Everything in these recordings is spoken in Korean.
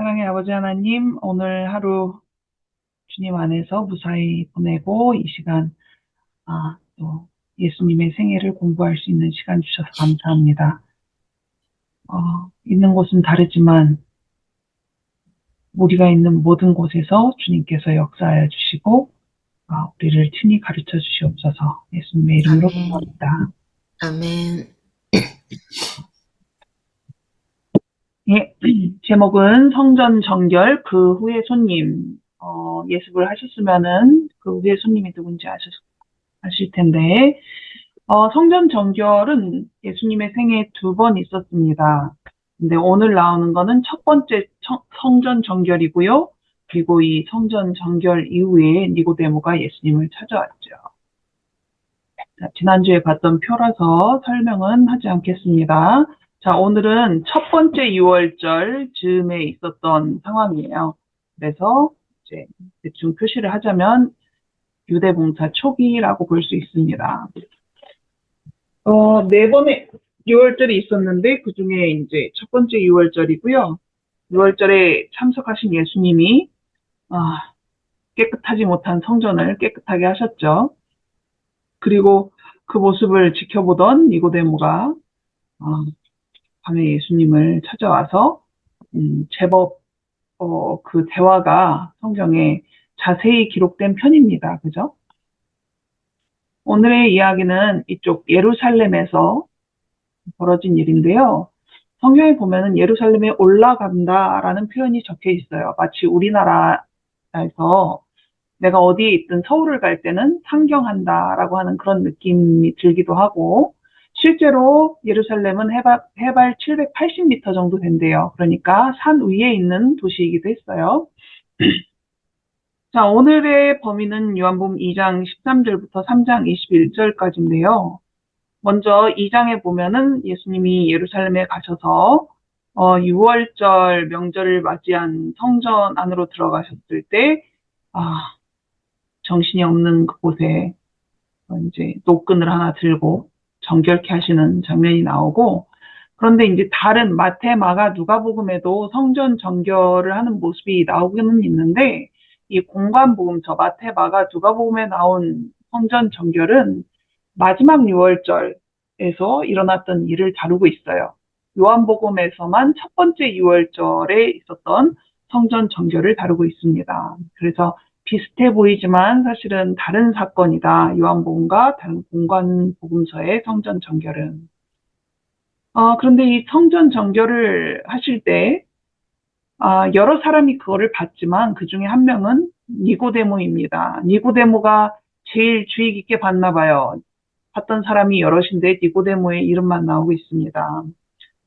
사랑의 아버지 하나님, 오늘 하루 주님 안에서 무사히 보내고 이 시간 또 예수님의 생애를 공부할 수 있는 시간 주셔서 감사합니다. 있는 곳은 다르지만 우리가 있는 모든 곳에서 주님께서 역사하여 주시고 우리를 친히 가르쳐 주시옵소서. 예수님의 이름으로 아멘. 기도합니다. 아멘. 예, 제목은 성전 정결 그 후에 손님. 예습을 하셨으면은 그 후에 손님이 누군지 아실 텐데 성전 정결은 예수님의 생애 2번 있었습니다. 근데 오늘 나오는 거는 첫 번째 성전 정결이고요. 그리고 이 성전 정결 이후에 니고데모가 예수님을 찾아왔죠. 자, 지난주에 봤던 표라서 설명은 하지 않겠습니다. 자, 오늘은 첫 번째 6월절 즈음에 있었던 상황이에요. 그래서 이제 대충 표시를 하자면 유대봉사 초기라고 볼 수 있습니다. 4번의 6월절이 있었는데, 그 중에 이제 첫 번째 6월절이고요. 6월절에 참석하신 예수님이, 깨끗하지 못한 성전을 깨끗하게 하셨죠. 그리고 그 모습을 지켜보던 니고데모가, 밤에 예수님을 찾아와서, 제법, 그 대화가 성경에 자세히 기록된 편입니다. 그죠? 오늘의 이야기는 이쪽 예루살렘에서 벌어진 일인데요. 성경에 보면은 예루살렘에 올라간다라는 표현이 적혀 있어요. 마치 우리나라에서 내가 어디에 있든 서울을 갈 때는 상경한다라고 하는 그런 느낌이 들기도 하고, 실제로 예루살렘은 해발 780m 정도 된대요. 그러니까 산 위에 있는 도시이기도 했어요. 자, 오늘의 범위는 요한복음 2장 13절부터 3장 21절까지인데요. 먼저 2장에 보면은 예수님이 예루살렘에 가셔서 6월절 명절을 맞이한 성전 안으로 들어가셨을 때 정신이 없는 그곳에 이제 노끈을 하나 들고 정결케 하시는 장면이 나오고, 그런데 이제 다른 마태, 마가, 누가복음에도 성전 정결을 하는 모습이 나오기는 있는데, 이 공관복음서 마태, 마가, 누가복음에 나온 성전 정결은 마지막 6월절에서 일어났던 일을 다루고 있어요. 요한복음에서만 첫 번째 6월절에 있었던 성전 정결을 다루고 있습니다. 그래서 비슷해 보이지만 사실은 다른 사건이다. 요한복음과 다른 공관복음서의 성전 정결은. 그런데 이 성전 정결을 하실 때 여러 사람이 그거를 봤지만 그 중에 한 명은 니고데모입니다. 니고데모가 제일 주의 깊게 봤나 봐요. 봤던 사람이 여럿인데 니고데모의 이름만 나오고 있습니다.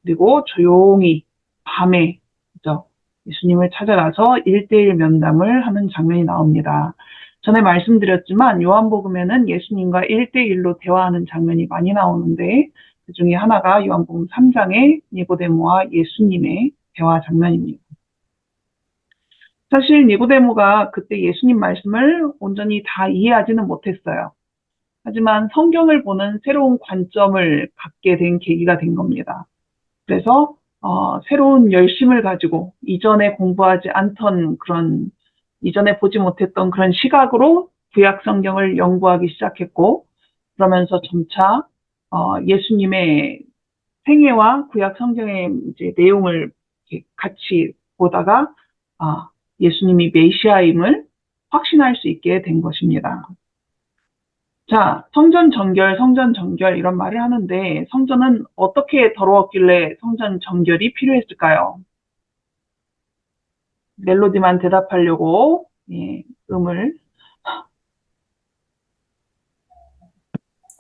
그리고 조용히 밤에 그죠? 예수님을 찾아가서 1대1 면담을 하는 장면이 나옵니다. 전에 말씀드렸지만 요한복음에는 예수님과 1대1로 대화하는 장면이 많이 나오는데 그 중에 하나가 요한복음 3장의 니고데모와 예수님의 대화 장면입니다. 사실 니고데모가 그때 예수님 말씀을 온전히 다 이해하지는 못했어요. 하지만 성경을 보는 새로운 관점을 갖게 된 계기가 된 겁니다. 그래서 새로운 열심을 가지고 이전에 공부하지 않던 그런, 이전에 보지 못했던 그런 시각으로 구약 성경을 연구하기 시작했고, 그러면서 점차 예수님의 생애와 구약 성경의 이제 내용을 같이 보다가 예수님이 메시아임을 확신할 수 있게 된 것입니다. 자, 성전 정결 이런 말을 하는데 성전은 어떻게 더러웠길래 성전 정결이 필요했을까요? 멜로디만 대답하려고 음을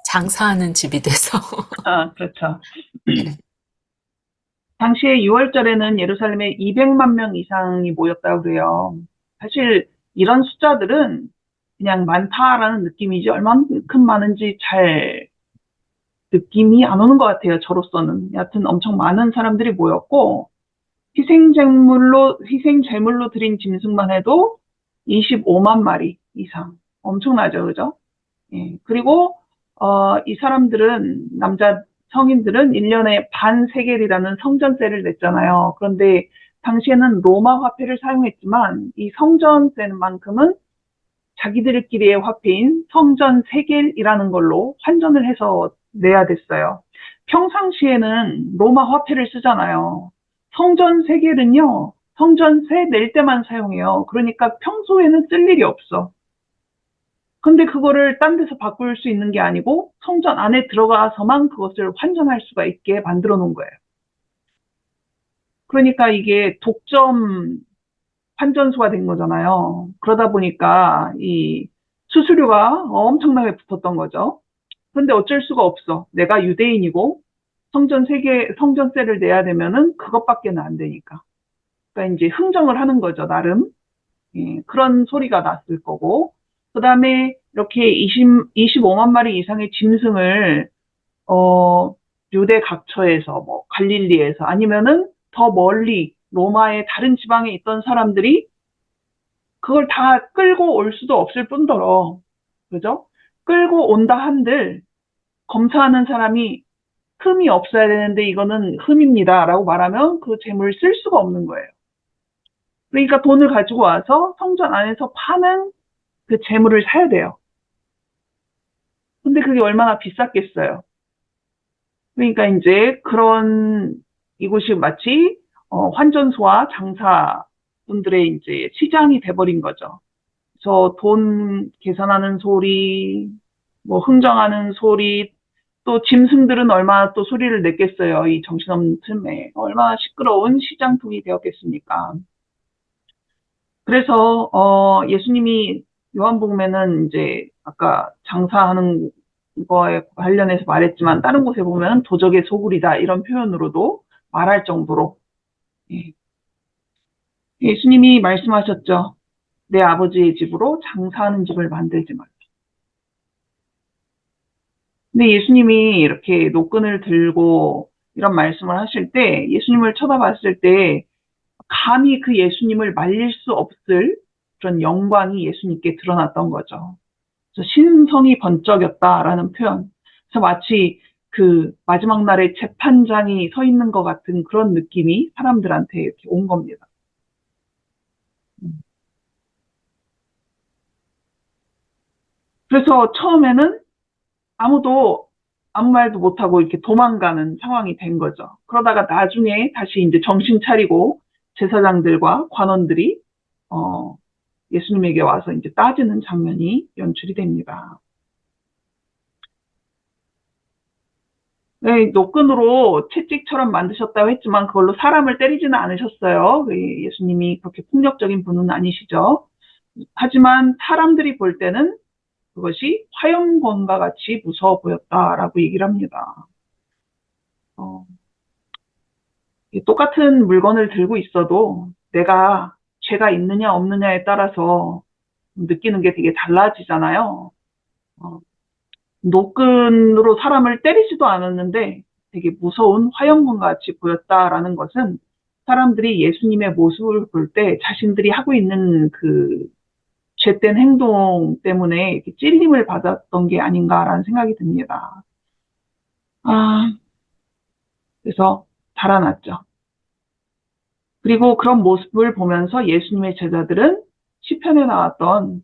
장사하는 집이 돼서. 그렇죠. 당시에 6월절에는 예루살렘에 200만 명 이상이 모였다고 그래요. 사실 이런 숫자들은 그냥 많다라는 느낌이지 얼만큼 많은지 잘 느낌이 안 오는 것 같아요. 저로서는. 여하튼 엄청 많은 사람들이 모였고 희생제물로 드린 짐승만 해도 25만 마리 이상. 엄청나죠, 그죠? 예. 그리고, 이 사람들은, 남자 성인들은 1년에 반 세겔이라는 성전세를 냈잖아요. 그런데 당시에는 로마 화폐를 사용했지만 이 성전세만큼은 자기들끼리의 화폐인 성전 세겔이라는 걸로 환전을 해서 내야 됐어요. 평상시에는 로마 화폐를 쓰잖아요. 성전 세겔은요, 성전세 낼 때만 사용해요. 그러니까 평소에는 쓸 일이 없어. 근데 그거를 딴 데서 바꿀 수 있는 게 아니고 성전 안에 들어가서만 그것을 환전할 수가 있게 만들어 놓은 거예요. 그러니까 이게 독점 환전소가 된 거잖아요. 그러다 보니까 이 수수료가 엄청나게 붙었던 거죠. 근데 어쩔 수가 없어. 내가 유대인이고 성전세를 내야 되면은 그것밖에는 안 되니까. 그러니까 이제 흥정을 하는 거죠, 나름. 예, 그런 소리가 났을 거고. 그 다음에 이렇게 25만 마리 이상의 짐승을, 유대 각처에서, 뭐, 갈릴리에서 아니면은 더 멀리 로마의 다른 지방에 있던 사람들이 그걸 다 끌고 올 수도 없을 뿐더러, 그죠? 끌고 온다 한들 검사하는 사람이 흠이 없어야 되는데 이거는 흠입니다라고 말하면 그 재물을 쓸 수가 없는 거예요. 그러니까 돈을 가지고 와서 성전 안에서 파는 그 재물을 사야 돼요. 근데 그게 얼마나 비쌌겠어요. 그러니까 이제 그런 이곳이 마치 환전소와 장사분들의 이제 시장이 돼버린 거죠. 그래서 돈 계산하는 소리, 뭐 흥정하는 소리, 또 짐승들은 얼마나 또 소리를 냈겠어요. 이 정신없는 틈에 얼마나 시끄러운 시장통이 되었겠습니까? 그래서 예수님이 요한복음에는 이제 아까 장사하는 거에 관련해서 말했지만 다른 곳에 보면 도적의 소굴이다 이런 표현으로도 말할 정도로 예. 예수님이 말씀하셨죠. 내 아버지의 집으로 장사하는 집을 만들지 말라. 근데 예수님이 이렇게 노끈을 들고 이런 말씀을 하실 때 예수님을 쳐다봤을 때 감히 그 예수님을 말릴 수 없을 그런 영광이 예수님께 드러났던 거죠. 그래서 신성이 번쩍였다라는 표현. 그래서 마치 그 마지막 날에 재판장이 서 있는 것 같은 그런 느낌이 사람들한테 이렇게 온 겁니다. 그래서 처음에는 아무도 아무 말도 못하고 이렇게 도망가는 상황이 된 거죠. 그러다가 나중에 다시 이제 정신 차리고 제사장들과 관원들이 어, 예수님에게 와서 이제 따지는 장면이 연출이 됩니다. 네, 노끈으로 채찍처럼 만드셨다고 했지만 그걸로 사람을 때리지는 않으셨어요. 예수님이 그렇게 폭력적인 분은 아니시죠. 하지만 사람들이 볼 때는 그것이 화염검과 같이 무서워 보였다라고 얘기를 합니다. 어, 똑같은 물건을 들고 있어도 내가 죄가 있느냐 없느냐에 따라서 느끼는 게 되게 달라지잖아요. 어, 노끈으로 사람을 때리지도 않았는데 되게 무서운 화염검과 같이 보였다라는 것은 사람들이 예수님의 모습을 볼 때 자신들이 하고 있는 그 죄된 행동 때문에 이렇게 찔림을 받았던 게 아닌가라는 생각이 듭니다. 아, 그래서 달아났죠. 그리고 그런 모습을 보면서 예수님의 제자들은 시편에 나왔던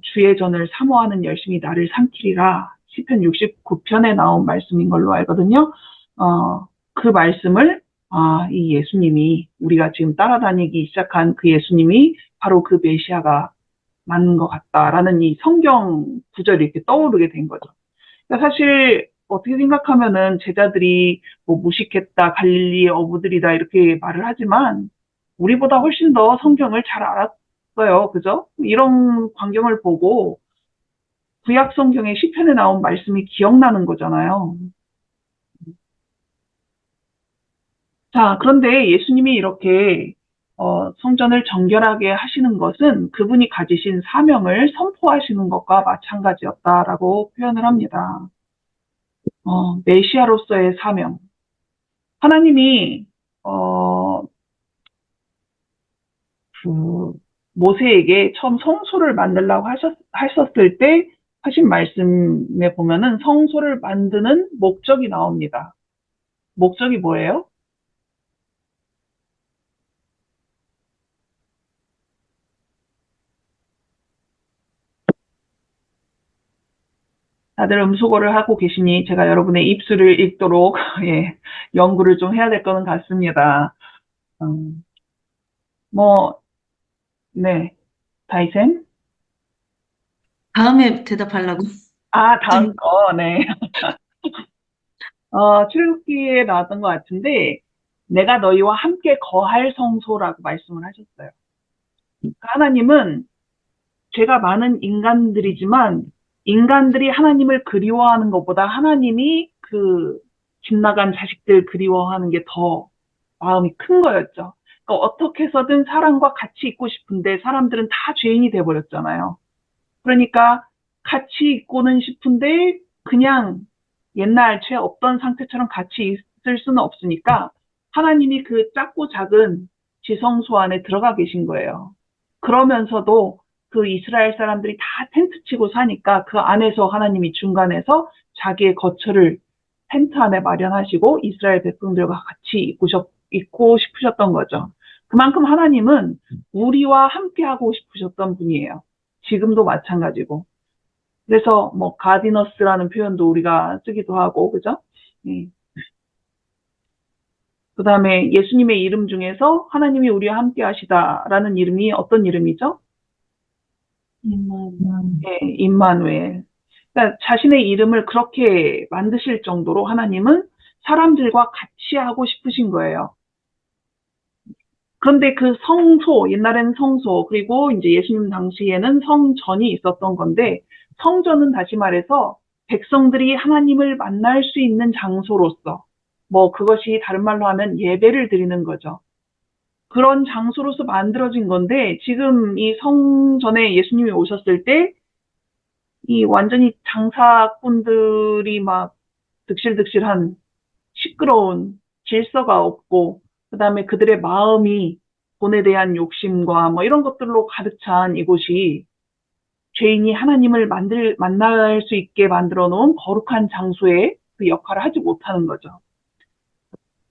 주의 전을 사모하는 열심히 나를 삼키리라 시편 69편에 나온 말씀인 걸로 알거든요. 그 말씀을 이 예수님이 우리가 지금 따라다니기 시작한 그 예수님이 바로 그 메시아가 맞는 것 같다라는 이 성경 구절이 이렇게 떠오르게 된 거죠. 그러니까 사실 어떻게 생각하면은 제자들이 뭐 무식했다, 갈릴리의 어부들이다 이렇게 말을 하지만 우리보다 훨씬 더 성경을 잘 알았어요. 그죠? 이런 광경을 보고 구약 성경의 시편에 나온 말씀이 기억나는 거잖아요. 자, 그런데 예수님이 이렇게 성전을 정결하게 하시는 것은 그분이 가지신 사명을 선포하시는 것과 마찬가지였다라고 표현을 합니다. 메시아로서의 사명. 하나님이 그 모세에게 처음 성소를 만들라고 하셨을 때 하신 말씀에 보면은 성소를 만드는 목적이 나옵니다. 목적이 뭐예요? 다들 음수고를 하고 계시니 제가 여러분의 입술을 읽도록 예, 연구를 좀 해야 될 거는 같습니다. 뭐, 네, 다이센? 다음에 대답하려고. 아, 다음 거, 네. 출애굽기에 나왔던 것 같은데, 내가 너희와 함께 거할 성소라고 말씀을 하셨어요. 그러니까 하나님은 죄가 많은 인간들이지만, 인간들이 하나님을 그리워하는 것보다 하나님이 그 집 나간 자식들 그리워하는 게 더 마음이 큰 거였죠. 그러니까 어떻게 해서든 사람과 같이 있고 싶은데 사람들은 다 죄인이 돼버렸잖아요. 그러니까 같이 있고는 싶은데 그냥 옛날 죄 없던 상태처럼 같이 있을 수는 없으니까 하나님이 그 작고 작은 지성소 안에 들어가 계신 거예요. 그러면서도 그 이스라엘 사람들이 다 텐트 치고 사니까 그 안에서 하나님이 중간에서 자기의 거처를 텐트 안에 마련하시고 이스라엘 백성들과 같이 있고 싶으셨던 거죠. 그만큼 하나님은 우리와 함께 하고 싶으셨던 분이에요. 지금도 마찬가지고. 그래서 뭐 가디너스라는 표현도 우리가 쓰기도 하고, 그죠? 예. 그 다음에 예수님의 이름 중에서 하나님이 우리와 함께 하시다라는 이름이 어떤 이름이죠? 예, 임마누엘. 그러니까 자신의 이름을 그렇게 만드실 정도로 하나님은 사람들과 같이 하고 싶으신 거예요. 그런데 그 성소, 옛날에는 성소, 그리고 이제 예수님 당시에는 성전이 있었던 건데, 성전은 다시 말해서 백성들이 하나님을 만날 수 있는 장소로서, 뭐 그것이 다른 말로 하면 예배를 드리는 거죠. 그런 장소로서 만들어진 건데, 지금 이 성전에 예수님이 오셨을 때, 이 완전히 장사꾼들이 막 득실득실한 시끄러운 질서가 없고, 그 다음에 그들의 마음이 돈에 대한 욕심과 뭐 이런 것들로 가득 찬 이곳이 죄인이 하나님을 만날 수 있게 만들어 놓은 거룩한 장소에 그 역할을 하지 못하는 거죠.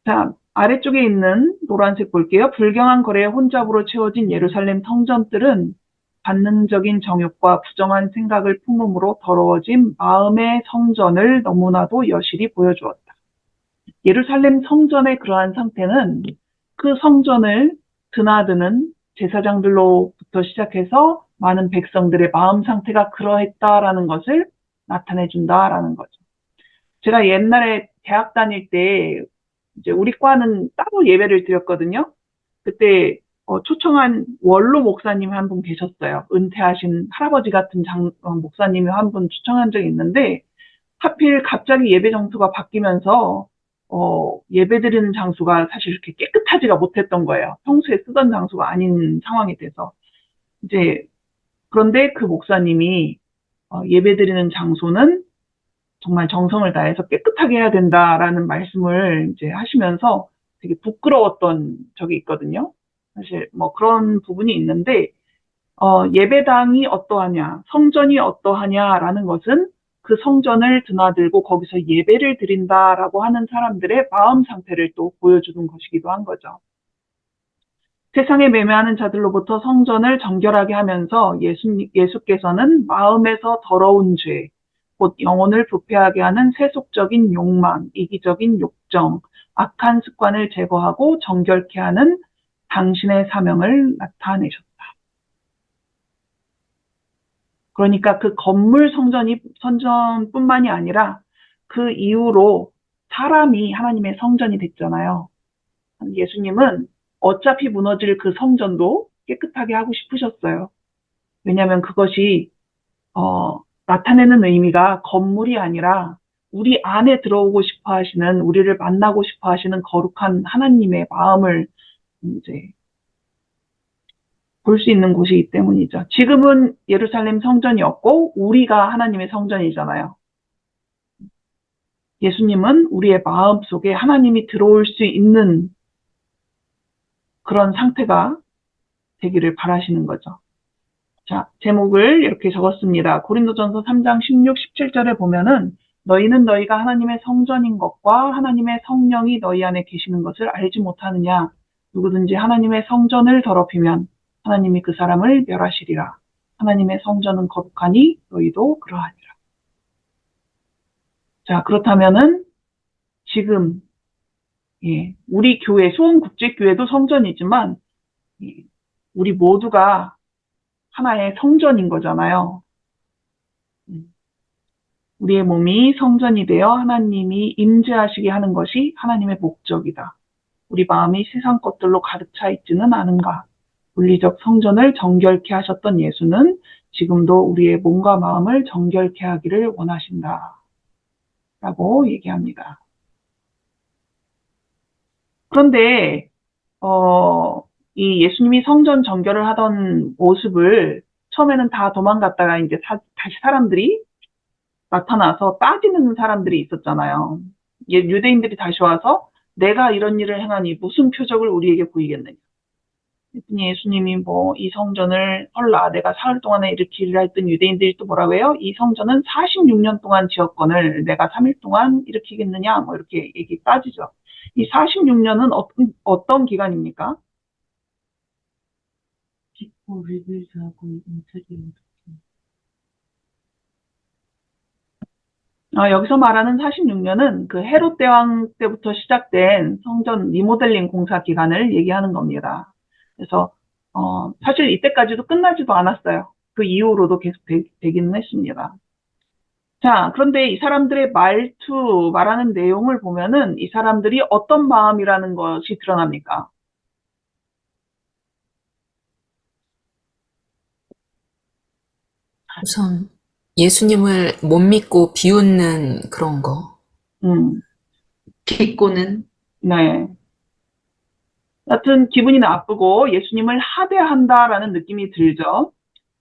자, 아래쪽에 있는 노란색 볼게요. 불경한 거래에 혼잡으로 채워진 예루살렘 성전들은 관능적인 정욕과 부정한 생각을 품음으로 더러워진 마음의 성전을 너무나도 여실히 보여주었다. 예루살렘 성전의 그러한 상태는 그 성전을 드나드는 제사장들로부터 시작해서 많은 백성들의 마음 상태가 그러했다라는 것을 나타내 준다라는 거죠. 제가 옛날에 대학 다닐 때 이제 우리 과는 따로 예배를 드렸거든요. 그때 초청한 원로 목사님이 한 분 계셨어요. 은퇴하신 할아버지 같은 목사님이 한 분 초청한 적이 있는데 하필 갑자기 예배 장소가 바뀌면서 예배드리는 장소가 사실 이렇게 깨끗하지가 못했던 거예요. 평소에 쓰던 장소가 아닌 상황이 돼서. 이제, 그런데 그 목사님이, 예배드리는 장소는 정말 정성을 다해서 깨끗하게 해야 된다라는 말씀을 이제 하시면서 되게 부끄러웠던 적이 있거든요. 사실 뭐 그런 부분이 있는데, 예배당이 어떠하냐, 성전이 어떠하냐라는 것은 그 성전을 드나들고 거기서 예배를 드린다라고 하는 사람들의 마음 상태를 또 보여주는 것이기도 한 거죠. 세상에 매매하는 자들로부터 성전을 정결하게 하면서 예수께서는 마음에서 더러운 죄, 곧 영혼을 부패하게 하는 세속적인 욕망, 이기적인 욕정, 악한 습관을 제거하고 정결케 하는 당신의 사명을 나타내셨다. 그러니까 그 건물 성전뿐만이 아니라 그 이후로 사람이 하나님의 성전이 됐잖아요. 예수님은 어차피 무너질 그 성전도 깨끗하게 하고 싶으셨어요. 왜냐하면 그것이 나타내는 의미가 건물이 아니라 우리 안에 들어오고 싶어 하시는, 우리를 만나고 싶어 하시는 거룩한 하나님의 마음을 이제 볼 수 있는 곳이기 때문이죠. 지금은 예루살렘 성전이 없고 우리가 하나님의 성전이잖아요. 예수님은 우리의 마음 속에 하나님이 들어올 수 있는 그런 상태가 되기를 바라시는 거죠. 자, 제목을 이렇게 적었습니다. 고린도전서 3장 16, 17절에 보면은 너희는 너희가 하나님의 성전인 것과 하나님의 성령이 너희 안에 계시는 것을 알지 못하느냐. 누구든지 하나님의 성전을 더럽히면 하나님이 그 사람을 멸하시리라. 하나님의 성전은 거룩하니 너희도 그러하니라. 자, 그렇다면은 지금 우리 교회, 수원국제교회도 성전이지만 우리 모두가 하나의 성전인 거잖아요. 우리의 몸이 성전이 되어 하나님이 임재하시게 하는 것이 하나님의 목적이다. 우리 마음이 세상 것들로 가득 차 있지는 않은가. 물리적 성전을 정결케 하셨던 예수는 지금도 우리의 몸과 마음을 정결케 하기를 원하신다. 라고 얘기합니다. 그런데 이 예수님이 성전 정결을 하던 모습을 처음에는 다 도망갔다가 이제 다시 사람들이 나타나서 따지는 사람들이 있었잖아요. 유대인들이 다시 와서 내가 이런 일을 행하니 무슨 표적을 우리에게 보이겠느냐. 그랬더니 예수님이 이 성전을 헐라 내가 사흘 동안에 일으키리라 했던 유대인들이 또 뭐라고 해요? 이 성전은 46년 동안 지었거늘 내가 3일 동안 일으키겠느냐 이렇게 따지죠. 이 46년은 어떤 기간입니까? 기포 리빌드하고 인터뷰. 여기서 말하는 46년은 그 헤롯 대왕 때부터 시작된 성전 리모델링 공사 기간을 얘기하는 겁니다. 그래서 사실 이때까지도 끝나지도 않았어요. 그 이후로도 계속 되기는 했습니다. 자, 그런데 이 사람들의 말하는 내용을 보면은 이 사람들이 어떤 마음이라는 것이 드러납니까? 우선 예수님을 못 믿고 비웃는 그런 거. 비꼬는. 네. 여튼 기분이 나쁘고 예수님을 하대한다라는 느낌이 들죠.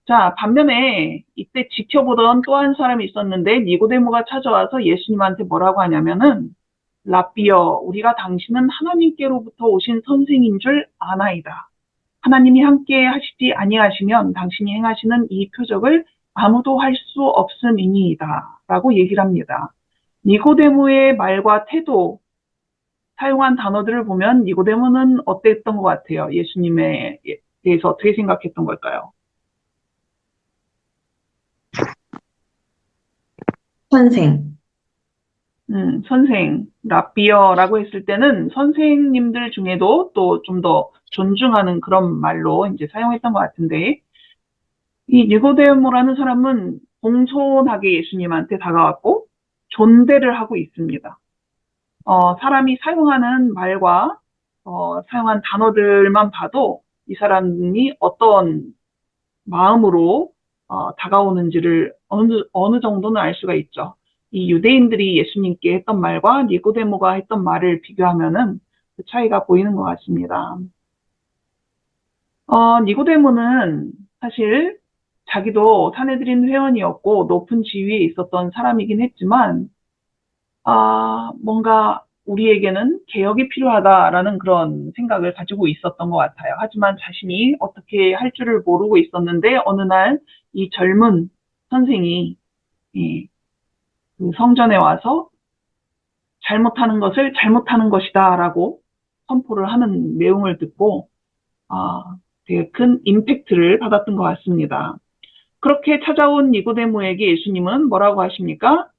자, 반면에 이때 지켜보던 또 한 사람이 있었는데 니고데모가 찾아와서 예수님한테 뭐라고 하냐면은 라삐여, 우리가 당신은 하나님께로부터 오신 선생인 줄 아나이다. 하나님이 함께 하시지 아니하시면 당신이 행하시는 이 표적을 아무도 할 수 없음이니이다. 라고 얘기를 합니다. 니고데모의 말과 태도, 사용한 단어들을 보면 니고데모는 어땠던 것 같아요? 예수님에 대해서 어떻게 생각했던 걸까요? 선생. 선생, 라비어라고 했을 때는 선생님들 중에도 또 좀 더 존중하는 그런 말로 이제 사용했던 것 같은데, 이 니고데모라는 사람은 공손하게 예수님한테 다가왔고, 존대를 하고 있습니다. 사람이 사용하는 말과, 사용한 단어들만 봐도 이 사람이 어떤 마음으로, 다가오는지를 어느 정도는 알 수가 있죠. 이 유대인들이 예수님께 했던 말과 니고데모가 했던 말을 비교하면은 그 차이가 보이는 것 같습니다. 니고데모는 사실 자기도 사내들인 회원이었고 높은 지위에 있었던 사람이긴 했지만, 뭔가 우리에게는 개혁이 필요하다라는 그런 생각을 가지고 있었던 것 같아요. 하지만 자신이 어떻게 할 줄을 모르고 있었는데 어느 날 이 젊은 선생이 그 성전에 와서 잘못하는 것을 잘못하는 것이다라고 선포를 하는 내용을 듣고 되게 큰 임팩트를 받았던 것 같습니다. 그렇게 찾아온 니고데모에게 예수님은 뭐라고 하십니까?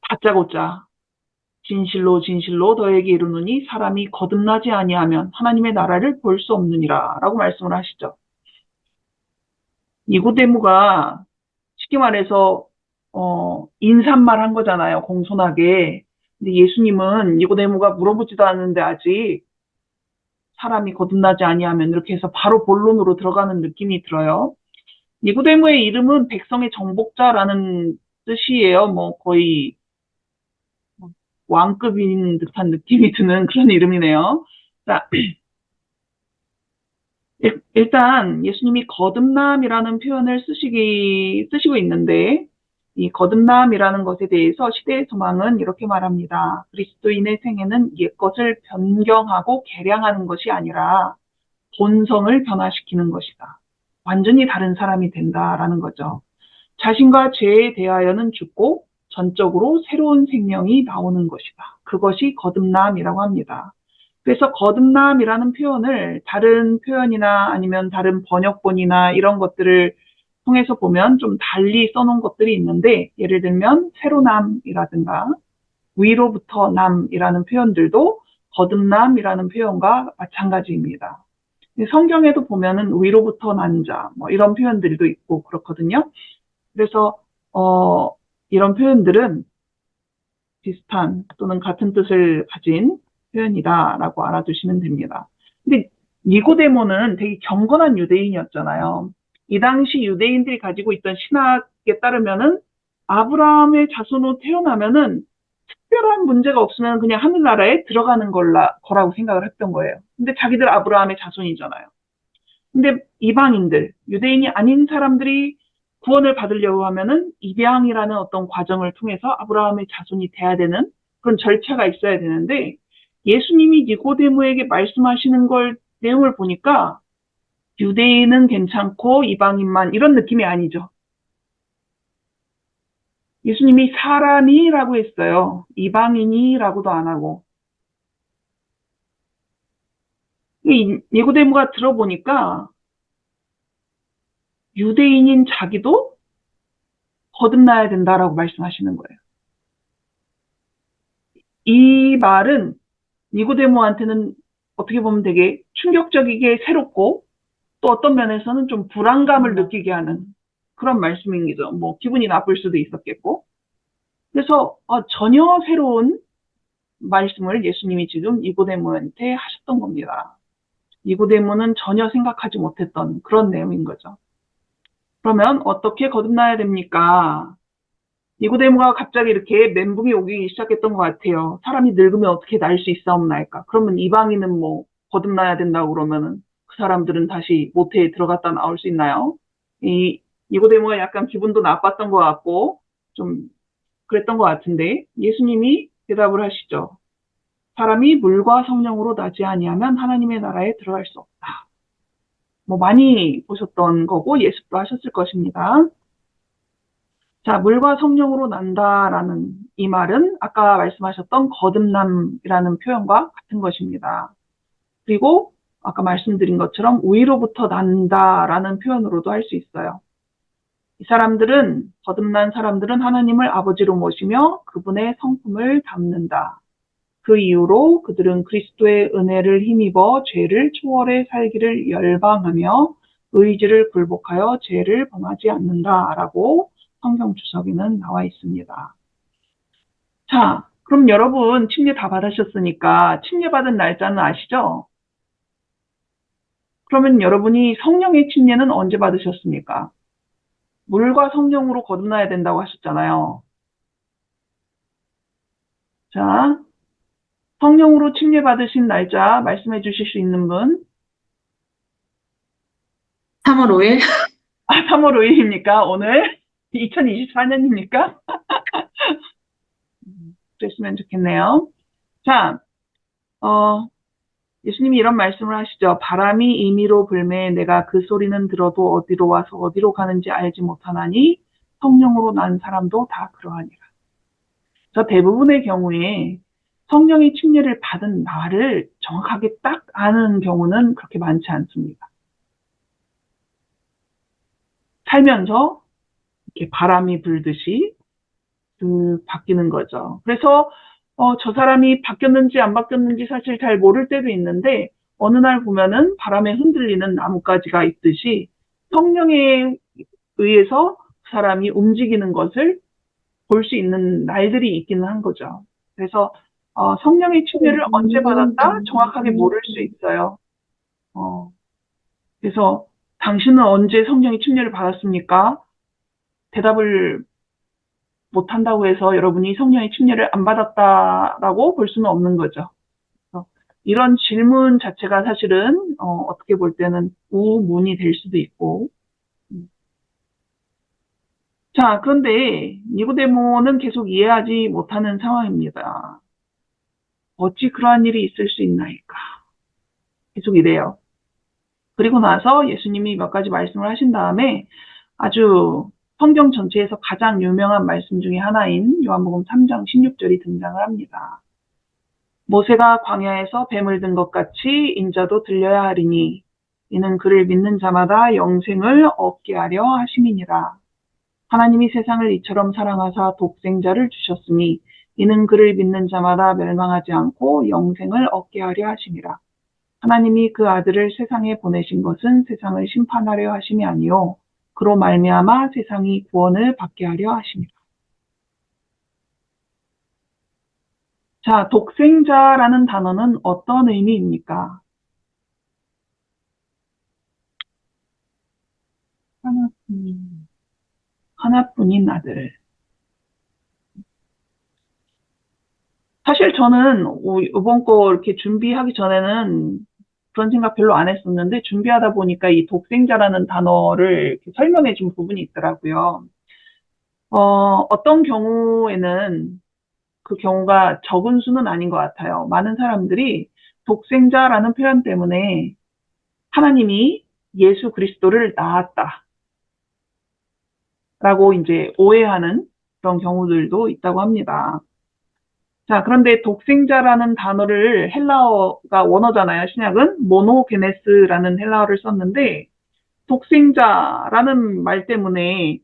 다짜고짜 진실로 진실로 너에게 이르노니 사람이 거듭나지 아니하면 하나님의 나라를 볼 수 없느니라 라고 말씀을 하시죠. 니고데모가 쉽게 말해서 인사말 한 거잖아요. 공손하게. 근데 예수님은 니고데모가 물어보지도 않는데 아직 사람이 거듭나지 아니하면 이렇게 해서 바로 본론으로 들어가는 느낌이 들어요. 니고데모의 이름은 백성의 정복자라는 뜻이에요. 거의 왕급인 듯한 느낌이 드는 그런 이름이네요. 자, 일단 예수님이 거듭남이라는 표현을 쓰시고 있는데 이 거듭남이라는 것에 대해서 시대의 소망은 이렇게 말합니다. 그리스도인의 생애는 옛것을 변경하고 개량하는 것이 아니라 본성을 변화시키는 것이다. 완전히 다른 사람이 된다라는 거죠. 자신과 죄에 대하여는 죽고 전적으로 새로운 생명이 나오는 것이다. 그것이 거듭남이라고 합니다. 그래서 거듭남이라는 표현을 다른 표현이나 아니면 다른 번역본이나 이런 것들을 통해서 보면 좀 달리 써놓은 것들이 있는데, 예를 들면 새로남이라든가 위로부터 남이라는 표현들도 거듭남이라는 표현과 마찬가지입니다. 성경에도 보면은 위로부터 난 자, 뭐 이런 표현들도 있고 그렇거든요. 그래서 이런 표현들은 비슷한 또는 같은 뜻을 가진 표현이다라고 알아두시면 됩니다. 근데 니고데모는 되게 경건한 유대인이었잖아요. 이 당시 유대인들이 가지고 있던 신학에 따르면은 아브라함의 자손으로 태어나면은 특별한 문제가 없으면 그냥 하늘나라에 들어가는 거라고 생각을 했던 거예요. 근데 자기들 아브라함의 자손이잖아요. 근데 이방인들, 유대인이 아닌 사람들이 구원을 받으려고 하면은 입양이라는 어떤 과정을 통해서 아브라함의 자손이 돼야 되는 그런 절차가 있어야 되는데, 예수님이 니고데모에게 말씀하시는 내용을 보니까 유대인은 괜찮고 이방인만 이런 느낌이 아니죠. 예수님이 사람이라고 했어요. 이방인이라고도 안 하고. 니고데모가 들어보니까 유대인인 자기도 거듭나야 된다라고 말씀하시는 거예요. 이 말은 니고데모한테는 어떻게 보면 되게 충격적이게 새롭고, 또 어떤 면에서는 좀 불안감을 느끼게 하는 그런 말씀이죠. 뭐 기분이 나쁠 수도 있었겠고. 그래서 전혀 새로운 말씀을 예수님이 지금 니고데모한테 하셨던 겁니다. 니고데모는 전혀 생각하지 못했던 그런 내용인 거죠. 그러면 어떻게 거듭나야 됩니까? 니고데모가 갑자기 이렇게 멘붕이 오기 시작했던 것 같아요. 사람이 늙으면 어떻게 날 수 있사옵나이까? 그러면 이방인은 뭐 거듭나야 된다고 그러면은 그 사람들은 다시 모태에 들어갔다 나올 수 있나요? 이 니고데모가 약간 기분도 나빴던 것 같고 좀 그랬던 것 같은데, 예수님이 대답을 하시죠. 사람이 물과 성령으로 나지 아니하면 하나님의 나라에 들어갈 수 없다. 뭐 많이 보셨던 거고 예습도 하셨을 것입니다. 자, 물과 성령으로 난다라는 이 말은 아까 말씀하셨던 거듭남이라는 표현과 같은 것입니다. 그리고 아까 말씀드린 것처럼 위로부터 난다라는 표현으로도 할 수 있어요. 이 사람들은, 거듭난 사람들은 하나님을 아버지로 모시며 그분의 성품을 담는다. 그 이유로 그들은 그리스도의 은혜를 힘입어 죄를 초월해 살기를 열방하며 의지를 굴복하여 죄를 범하지 않는다라고 성경 주석에는 나와 있습니다. 자, 그럼 여러분 침례 다 받으셨으니까 침례 받은 날짜는 아시죠? 그러면 여러분이 성령의 침례는 언제 받으셨습니까? 물과 성령으로 거듭나야 된다고 하셨잖아요. 자, 성령으로 침례 받으신 날짜 말씀해 주실 수 있는 분? 3월 5일? 3월 5일입니까? 오늘? 2024년입니까? 그랬으면 좋겠네요. 자, 예수님이 이런 말씀을 하시죠. 바람이 임의로 불매 내가 그 소리는 들어도 어디로 와서 어디로 가는지 알지 못하나니 성령으로 난 사람도 다 그러하니라. 저 대부분의 경우에 성령의 침례를 받은 날을 정확하게 딱 아는 경우는 그렇게 많지 않습니다. 살면서 이렇게 바람이 불듯이 바뀌는 거죠. 그래서 저 사람이 바뀌었는지 안 바뀌었는지 사실 잘 모를 때도 있는데, 어느 날 보면은 바람에 흔들리는 나뭇가지가 있듯이 성령에 의해서 그 사람이 움직이는 것을 볼 수 있는 날들이 있기는 한 거죠. 그래서 성령의 침례를 언제 받았다? 정확하게 모를 수 있어요. 그래서 당신은 언제 성령의 침례를 받았습니까? 대답을 못한다고 해서 여러분이 성령의 침례를 안 받았다라고 볼 수는 없는 거죠. 이런 질문 자체가 사실은 어떻게 볼 때는 우문이 될 수도 있고. 자, 그런데 니고데모는 계속 이해하지 못하는 상황입니다. 어찌 그러한 일이 있을 수 있나이까? 계속 이래요. 그리고 나서 예수님이 몇 가지 말씀을 하신 다음에 아주 성경 전체에서 가장 유명한 말씀 중에 하나인 요한복음 3장 16절이 등장을 합니다. 모세가 광야에서 뱀을 든 것 같이 인자도 들려야 하리니 이는 그를 믿는 자마다 영생을 얻게 하려 하심이니라. 하나님이 세상을 이처럼 사랑하사 독생자를 주셨으니 이는 그를 믿는 자마다 멸망하지 않고 영생을 얻게 하려 하심이라. 하나님이 그 아들을 세상에 보내신 것은 세상을 심판하려 하심이 아니요 그로 말미암아 세상이 구원을 받게 하려 하심이라. 자, 독생자라는 단어는 어떤 의미입니까? 하나뿐인 아들. 사실 저는 이번 거 이렇게 준비하기 전에는 그런 생각 별로 안 했었는데 준비하다 보니까 이 독생자라는 단어를 이렇게 설명해 준 부분이 있더라고요. 어떤 경우에는 그 경우가 적은 수는 아닌 것 같아요. 많은 사람들이 독생자라는 표현 때문에 하나님이 예수 그리스도를 낳았다 라고 이제 오해하는 그런 경우들도 있다고 합니다. 자, 그런데 독생자라는 단어를 헬라어가 원어잖아요. 신약은 모노게네스라는 헬라어를 썼는데 독생자라는 말 때문에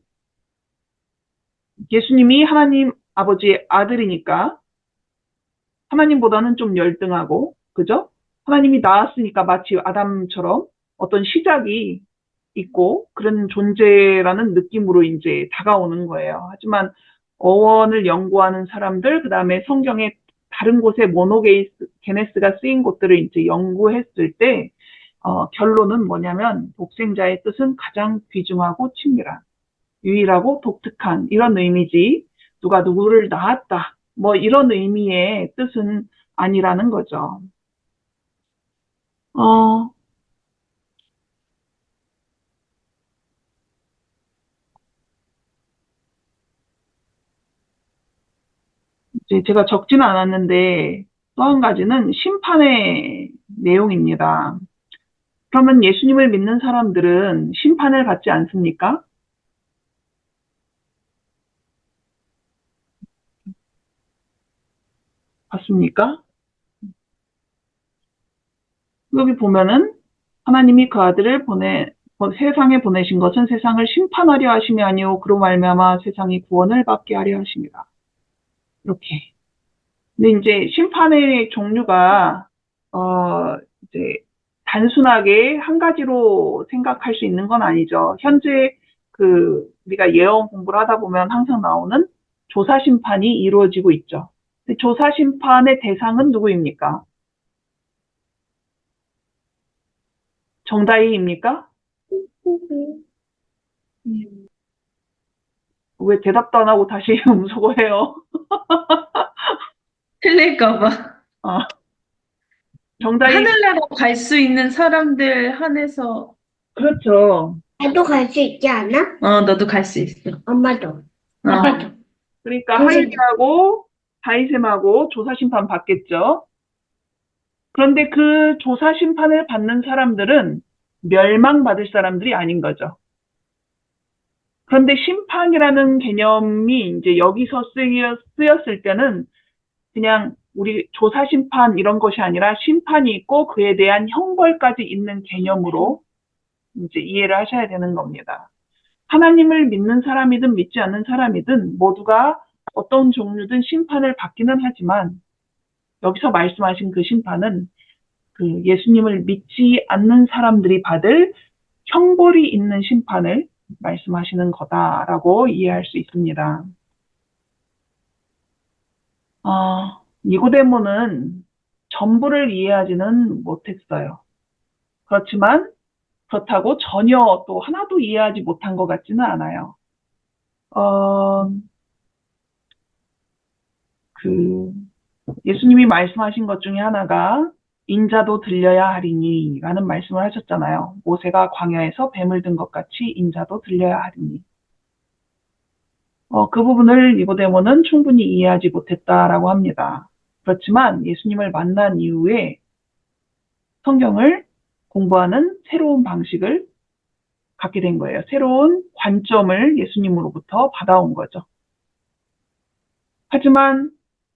예수님이 하나님 아버지의 아들이니까 하나님보다는 좀 열등하고, 그죠? 하나님이 낳았으니까 마치 아담처럼 어떤 시작이 있고 그런 존재라는 느낌으로 이제 다가오는 거예요. 하지만 어원을 연구하는 사람들, 그 다음에 성경의 다른 곳에 모노게네스가 쓰인 곳들을 이제 연구했을 때, 결론은 뭐냐면, 독생자의 뜻은 가장 귀중하고 친밀한, 유일하고 독특한, 이런 의미지, 누가 누구를 낳았다, 뭐 이런 의미의 뜻은 아니라는 거죠. 어, 이제 제가 적지는 않았는데, 또 한 가지는 심판의 내용입니다. 그러면 예수님을 믿는 사람들은 심판을 받지 않습니까? 받습니까? 여기 보면은 하나님이 그 아들을 세상에 보내신 것은 세상을 심판하려 하심이 아니요 그로 말미암아 세상이 구원을 받게 하려 하심이라. 이렇게. 근데 이제 심판의 종류가 이제 단순하게 한 가지로 생각할 수 있는 건 아니죠. 현재 우리가 예언 공부를 하다 보면 항상 나오는 조사 심판이 이루어지고 있죠. 근데 조사 심판의 대상은 누구입니까? 정다희입니까? 왜 대답도 안 하고 다시 음소거해요? 틀릴까봐. 정다희, 하늘나라 갈 수 있는 사람들 한해서. 그렇죠. 나도 갈 수 있지 않아? 너도 갈 수 있어. 엄마도. 어. 아빠도. 그러니까 선생님. 하일이하고 다이셈하고 조사 심판 받겠죠. 그런데 그 조사 심판을 받는 사람들은 멸망받을 사람들이 아닌 거죠. 그런데 심판이라는 개념이 이제 여기서 쓰였을 때는 그냥 우리 조사 심판 이런 것이 아니라 심판이 있고 그에 대한 형벌까지 있는 개념으로 이제 이해를 하셔야 되는 겁니다. 하나님을 믿는 사람이든 믿지 않는 사람이든 모두가 어떤 종류든 심판을 받기는 하지만 여기서 말씀하신 그 심판은 그 예수님을 믿지 않는 사람들이 받을 형벌이 있는 심판을 말씀하시는 거다라고 이해할 수 있습니다. 니고데모는 전부를 이해하지는 못했어요. 그렇지만 그렇다고 전혀 또 하나도 이해하지 못한 것 같지는 않아요. 예수님이 말씀하신 것 중에 하나가 인자도 들려야 하리니 라는 말씀을 하셨잖아요. 모세가 광야에서 뱀을 든 것 같이 인자도 들려야 하리니. 그 부분을 니고데모는 충분히 이해하지 못했다라고 합니다. 그렇지만 예수님을 만난 이후에 성경을 공부하는 새로운 방식을 갖게 된 거예요. 새로운 관점을 예수님으로부터 받아온 거죠. 하지만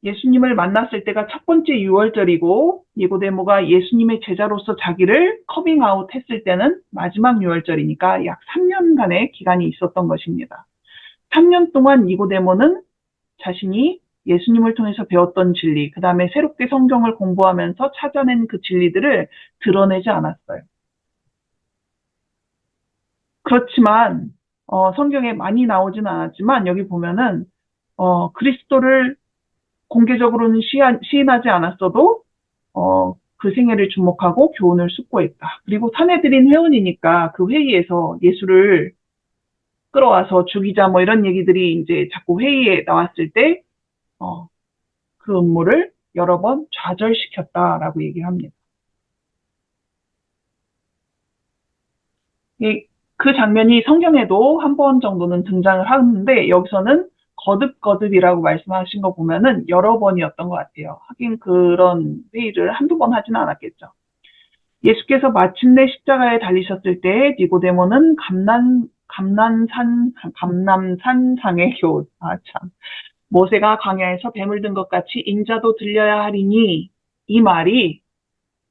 예수님을 만났을 때가 첫 번째 유월절이고 니고데모가 예수님의 제자로서 자기를 커밍아웃 했을 때는 마지막 유월절이니까 약 3년간의 기간이 있었던 것입니다. 3년 동안 니고데모는 자신이 예수님을 통해서 배웠던 진리, 그 다음에 새롭게 성경을 공부하면서 찾아낸 그 진리들을 드러내지 않았어요. 그렇지만 성경에 많이 나오지는 않았지만 여기 보면은 그리스도를 공개적으로는 시인하지 않았어도 그 생애를 주목하고 교훈을 숙고했다. 그리고 사내들인 회원이니까 그 회의에서 예수를 끌어와서 죽이자 뭐 이런 얘기들이 이제 자꾸 회의에 나왔을 때 그 음모를 여러 번 좌절시켰다라고 얘기합니다. 그 장면이 성경에도 한 번 정도는 등장을 하는데 여기서는 거듭거듭이라고 말씀하신 거 보면은 여러 번이었던 것 같아요. 하긴 그런 회의를 한두 번 하지는 않았겠죠. 예수께서 마침내 십자가에 달리셨을 때 니고데모는 감남산상의 교훈, 모세가 광야에서 뱀을 든 것 같이 인자도 들려야 하리니 이 말이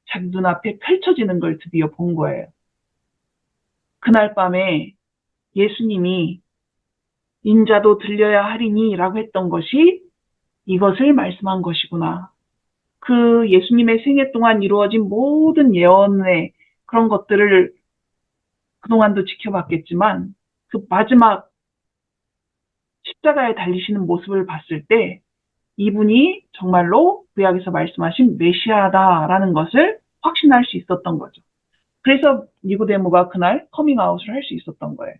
자기 눈앞에 펼쳐지는 걸 드디어 본 거예요. 그날 밤에 예수님이 인자도 들려야 하리니 라고 했던 것이 이것을 말씀한 것이구나. 그 예수님의 생애 동안 이루어진 모든 예언의 그런 것들을 그동안도 지켜봤겠지만 그 마지막 십자가에 달리시는 모습을 봤을 때 이분이 정말로 구약에서 말씀하신 메시아다라는 것을 확신할 수 있었던 거죠. 그래서 니고데모가 그날 커밍아웃을 할 수 있었던 거예요.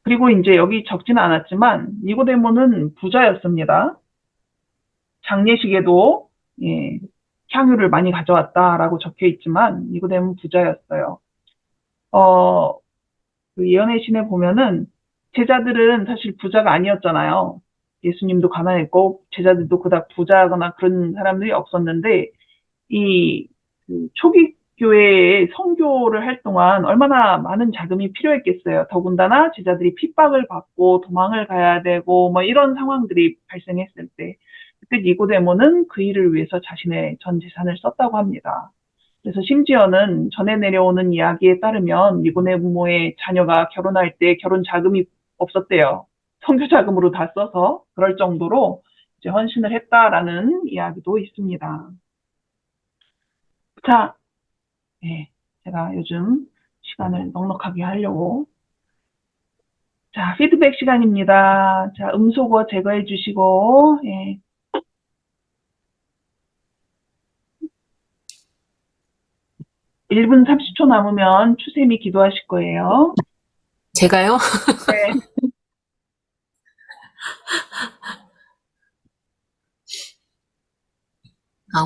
그리고 이제 여기 적지는 않았지만 니고데모는 부자였습니다. 장례식에도 향유를 많이 가져왔다라고 적혀 있지만 니고데모는 부자였어요. 그 예언의 신에 보면은 제자들은 사실 부자가 아니었잖아요. 예수님도 가난했고 제자들도 그닥 부자거나 그런 사람들이 없었는데 그 초기 교회의 선교를 할 동안 얼마나 많은 자금이 필요했겠어요. 더군다나 제자들이 핍박을 받고 도망을 가야 되고 뭐 이런 상황들이 발생했을 때 그때 니고데모는 그 일을 위해서 자신의 전 재산을 썼다고 합니다. 그래서 심지어는 전해 내려오는 이야기에 따르면 니고데모의 자녀가 결혼할 때 결혼 자금이 없었대요. 선교 자금으로 다 써서 그럴 정도로 이제 헌신을 했다라는 이야기도 있습니다. 자, 제가 요즘 시간을 넉넉하게 하려고. 자, 피드백 시간입니다. 자, 음소거 제거해 주시고, 1분 30초 남으면 추쌤이 기도하실 거예요. 제가요? 네.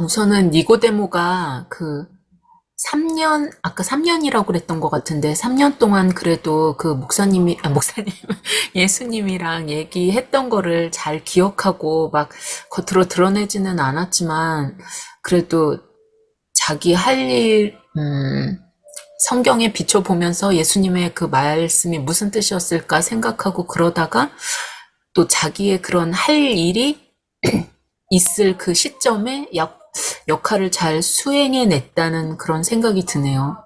우선은 니고데모가 그 3년, 아까 3년이라고 그랬던 것 같은데, 3년 동안 그래도 그 목사님, 예수님이랑 얘기했던 거를 잘 기억하고 막 겉으로 드러내지는 않았지만, 그래도 자기 할 일, 성경에 비춰보면서 예수님의 그 말씀이 무슨 뜻이었을까 생각하고 그러다가 또 자기의 그런 할 일이 있을 그 시점에 역할을 잘 수행해냈다는 그런 생각이 드네요.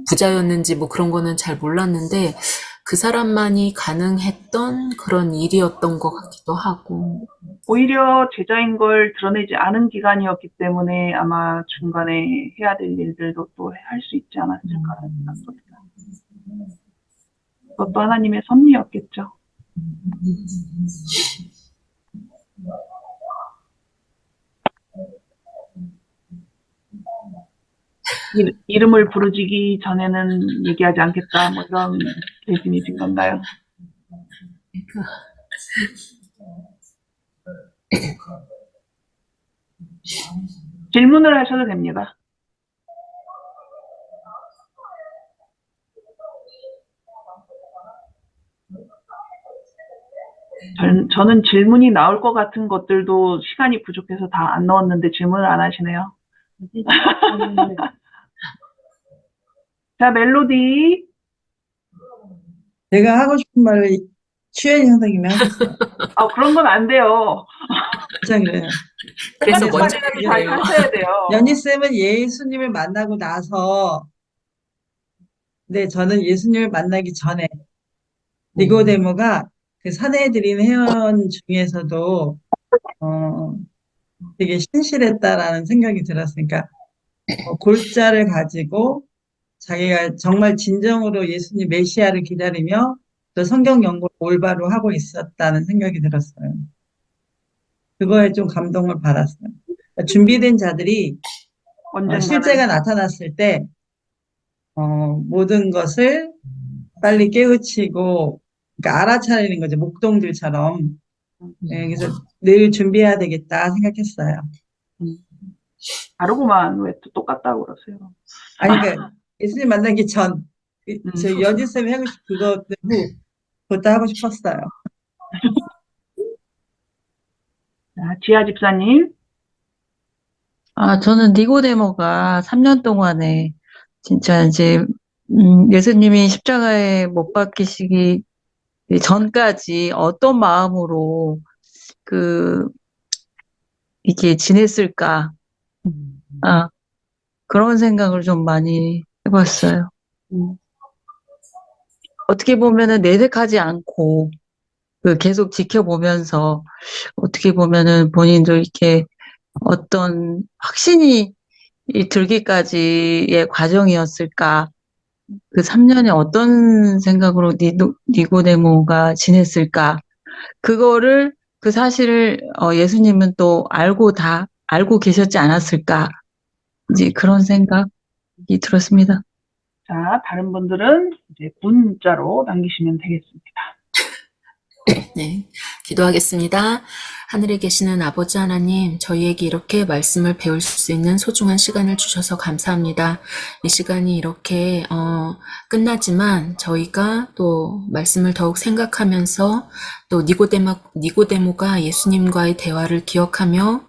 부자였는지 뭐 그런 거는 잘 몰랐는데 그 사람만이 가능했던 그런 일이었던 것 같기도 하고. 오히려 제자인 걸 드러내지 않은 기간이었기 때문에 아마 중간에 해야 될 일들도 또 할 수 있지 않았을까 생각합니다. 그것도 하나님의 섭리였겠죠. 이름을 부르지기 전에는 얘기하지 않겠다, 뭐 이런 결심이신 건가요? 질문을 하셔도 됩니다. 저는 질문이 나올 것 같은 것들도 시간이 부족해서 다 안 넣었는데 질문을 안 하시네요. 자, 멜로디. 내가 하고 싶은 말을 추현이 선생님이 하셨어요. 아, 그런 건 안 돼요. 진짜 그래요. 그래서 연희 먼저 끝까지 잘 해주세요. 하셔야 돼요. 연희쌤은 예수님을 만나고 나서, 네, 저는 예수님을 만나기 전에 니고데모가 그 사내들인 회원 중에서도 되게 신실했다라는 생각이 들었으니까 골자를 가지고 자기가 정말 진정으로 예수님 메시아를 기다리며 또 성경 연구를 올바로 하고 있었다는 생각이 들었어요. 그거에 좀 감동을 받았어요. 그러니까 준비된 자들이 실제가 언젠가는. 나타났을 때 모든 것을 빨리 깨우치고 그러니까 알아차리는 거죠. 목동들처럼. 네, 그래서 늘 준비해야 되겠다 생각했어요. 다르구만. 왜 또 똑같다고 그러세요? 아니, 그러니까 예수님 만나기 전, 저 연희쌤이 하고 싶은 그것 후, 그것도 하고 싶었어요. 자, 지아 집사님. 저는 니고데모가 3년 동안에 진짜 이제 예수님이 십자가에 못 박히시기 전까지 어떤 마음으로 이렇게 지냈을까? 그런 생각을 좀 많이 해봤어요. 어떻게 보면은 내색하지 않고 계속 지켜보면서 어떻게 보면은 본인도 이렇게 어떤 확신이 들기까지의 과정이었을까? 그 3년에 어떤 생각으로 니고데모가 지냈을까? 그거를, 그 사실을, 예수님은 또 알고 계셨지 않았을까? 이제 그런 생각이 들었습니다. 자, 다른 분들은 이제 문자로 남기시면 되겠습니다. 네, 기도하겠습니다. 하늘에 계시는 아버지 하나님, 저희에게 이렇게 말씀을 배울 수 있는 소중한 시간을 주셔서 감사합니다. 이 시간이 이렇게 끝나지만 저희가 또 말씀을 더욱 생각하면서 또 니고데모가 예수님과의 대화를 기억하며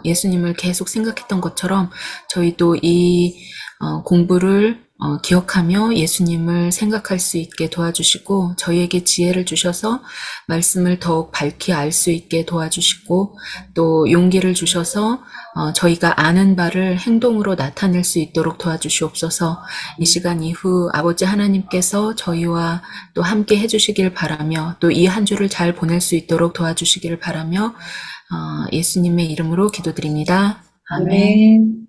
예수님을 계속 생각했던 것처럼 저희도 이 공부를 기억하며 예수님을 생각할 수 있게 도와주시고 저희에게 지혜를 주셔서 말씀을 더욱 밝히 알 수 있게 도와주시고 또 용기를 주셔서 저희가 아는 바를 행동으로 나타낼 수 있도록 도와주시옵소서. 이 시간 이후 아버지 하나님께서 저희와 또 함께 해주시길 바라며 또 이 한 주를 잘 보낼 수 있도록 도와주시기를 바라며 예수님의 이름으로 기도드립니다. 아멘. 아멘.